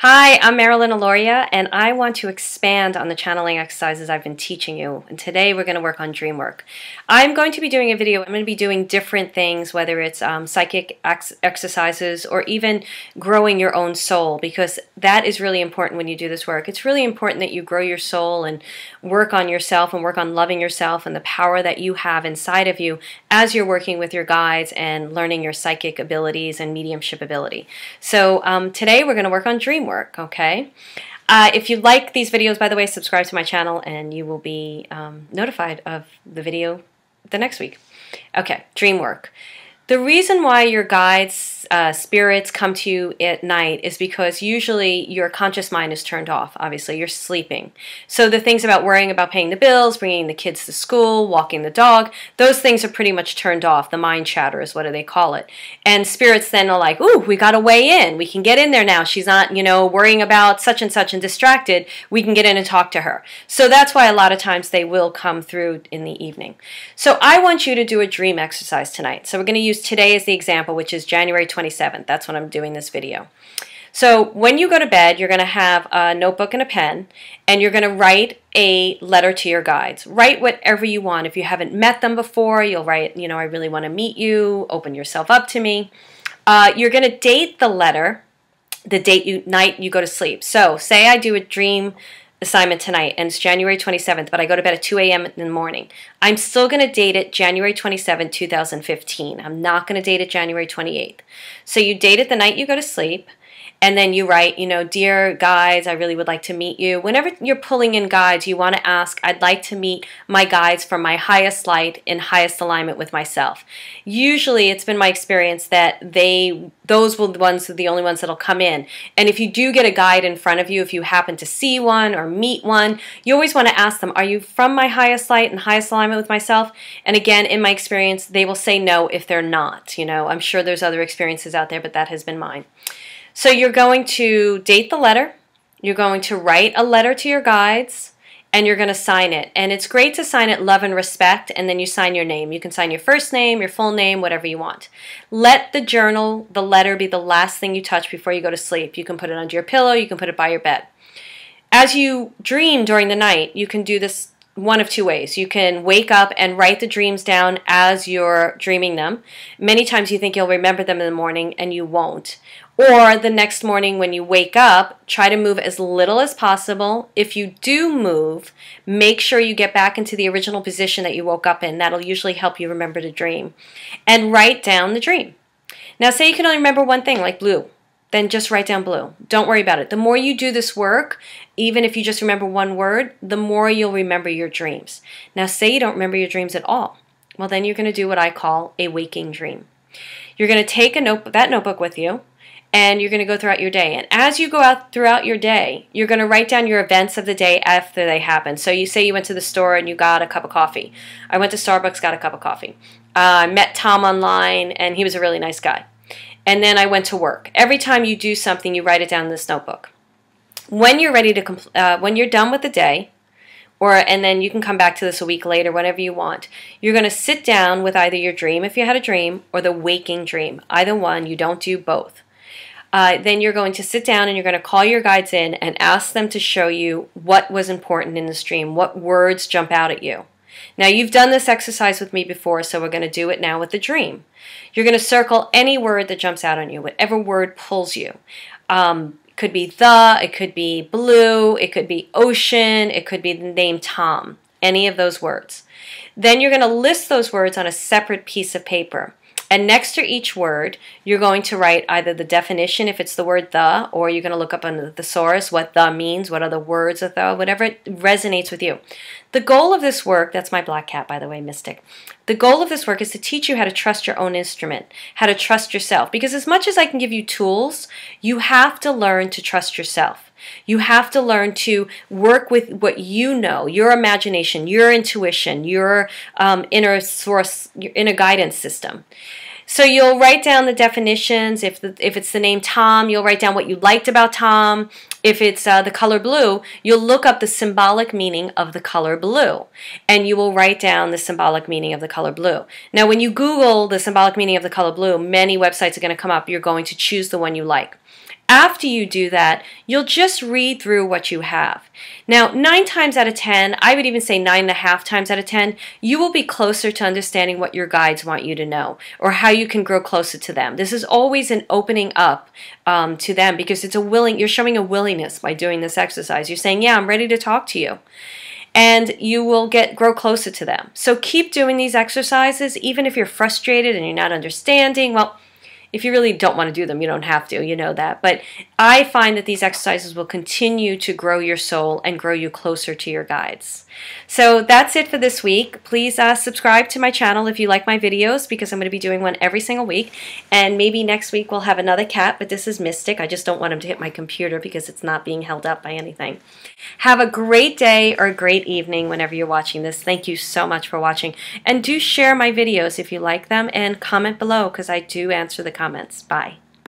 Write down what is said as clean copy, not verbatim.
Hi, I'm Marilyn Aloria, and I want to expand on the channeling exercises I've been teaching you. And today we're going to work on dream work. I'm going to be doing a video. I'm going to be doing different things, whether it's psychic exercises or even growing your own soul, because that is really important when you do this work. It's really important that you grow your soul and work on yourself and work on loving yourself and the power that you have inside of you as you're working with your guides and learning your psychic abilities and mediumship ability. So today we're going to work on dream work, okay? If you like these videos, by the way, subscribe to my channel and you will be notified of the video the next week. Okay, dream work. The reason why your guides, spirits come to you at night is because usually your conscious mind is turned off. Obviously, you're sleeping. So the things about worrying about paying the bills, bringing the kids to school, walking the dog, those things are pretty much turned off. The mind chatter is what do they call it. And spirits then are like, ooh, we got to weigh in. We can get in there now. She's not, worrying about such and distracted. We can get in and talk to her. So that's why a lot of times they will come through in the evening. So I want you to do a dream exercise tonight. So we're going to use today as the example, which is January 27th. That's when I'm doing this video. So when you go to bed, you're going to have a notebook and a pen, and you're going to write a letter to your guides. Write whatever you want. If you haven't met them before, you'll write, I really want to meet you, open yourself up to me. You're going to date the letter, the night you go to sleep. So say I do a dream assignment tonight, and it's January 27th, but I go to bed at 2 a.m. in the morning. I'm still going to date it January 27, 2015. I'm not going to date it January 28th. So you date it the night you go to sleep, and then you write, dear guides, I really would like to meet you. Whenever you're pulling in guides, you want to ask, I'd like to meet my guides from my highest light in highest alignment with myself. Usually, it's been my experience that those will the only ones that'll come in. And if you do get a guide in front of you, if you happen to see one or meet one, you always want to ask them, are you from my highest light and highest alignment with myself? And again, in my experience, they will say no if they're not. I'm sure there's other experiences out there, but that has been mine. So you're going to date the letter, you're going to write a letter to your guides, and you're going to sign it. And it's great to sign it love and respect, and then you sign your name. You can sign your first name, your full name, whatever you want. Let the journal, the letter, be the last thing you touch before you go to sleep. You can put it under your pillow, you can put it by your bed. As you dream during the night, you can do this one of two ways. You can wake up and write the dreams down as you're dreaming them. Many times you think you'll remember them in the morning, and you won't. Or the next morning when you wake up, try to move as little as possible. If you do move, make sure you get back into the original position that you woke up in. That'll usually help you remember the dream. And write down the dream. Now say you can only remember one thing, like blue. Then just write down blue. Don't worry about it. The more you do this work, even if you just remember one word, the more you'll remember your dreams. Now say you don't remember your dreams at all. Well, then you're going to do what I call a waking dream. You're going to take that notebook with you, and you're going to go throughout your day. And as you go out throughout your day, you're going to write down your events of the day after they happen. So you say you went to the store and you got a cup of coffee. I went to Starbucks, got a cup of coffee. I met Tom online, and he was a really nice guy. And then I went to work. Every time you do something, you write it down in this notebook. When you're ready to, when you're done with the day, and then you can come back to this a week later, whenever you want. You're going to sit down with either your dream, if you had a dream, or the waking dream. Either one, you don't do both. Then you're going to sit down and you're going to call your guides in and ask them to show you what was important in this dream, what words jump out at you. Now, you've done this exercise with me before, so we're going to do it now with the dream. You're going to circle any word that jumps out on you, whatever word pulls you. It could be the, it could be blue, it could be ocean, it could be the name Tom, any of those words. Then you're going to list those words on a separate piece of paper. And next to each word, you're going to write either the definition, if it's the word the, or you're going to look up on the thesaurus what the means, what are the words of the, whatever it resonates with you. The goal of this work, that's my black cat, by the way, Mystic. The goal of this work is to teach you how to trust your own instrument, how to trust yourself. Because as much as I can give you tools, you have to learn to trust yourself. You have to learn to work with what you know, your imagination, your intuition, your inner source, your inner guidance system. So you'll write down the definitions. If it's the name Tom, you'll write down what you liked about Tom. If it's the color blue, you'll look up the symbolic meaning of the color blue, and you will write down the symbolic meaning of the color blue. Now, when you Google the symbolic meaning of the color blue, many websites are going to come up. You're going to choose the one you like. After you do that, you'll just read through what you have. Now, 9 times out of 10, I would even say 9.5 times out of 10, you will be closer to understanding what your guides want you to know or how you can grow closer to them. This is always an opening up to them, because it's you're showing a willingness by doing this exercise. You're saying, yeah, I'm ready to talk to you. And you will grow closer to them. So keep doing these exercises, even if you're frustrated and you're not understanding. Well, if you really don't want to do them, you don't have to, you know that. But I find that these exercises will continue to grow your soul and grow you closer to your guides. So that's it for this week. Please subscribe to my channel if you like my videos, because I'm going to be doing one every single week. And maybe next week we'll have another cat, but this is Mystic. I just don't want him to hit my computer because it's not being held up by anything. Have a great day or a great evening whenever you're watching this. Thank you so much for watching. And do share my videos if you like them, and comment below, because I do answer the comments. Bye.